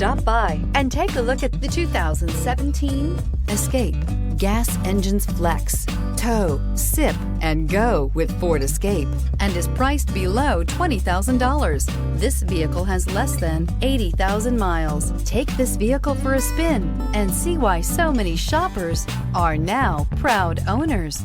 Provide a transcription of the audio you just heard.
Stop by and take a look at the 2017 Escape. Gas engines flex, tow, sip, and go with Ford Escape, and is priced below $20,000. This vehicle has less than 80,000 miles. Take this vehicle for a spin and see why so many shoppers are now proud owners.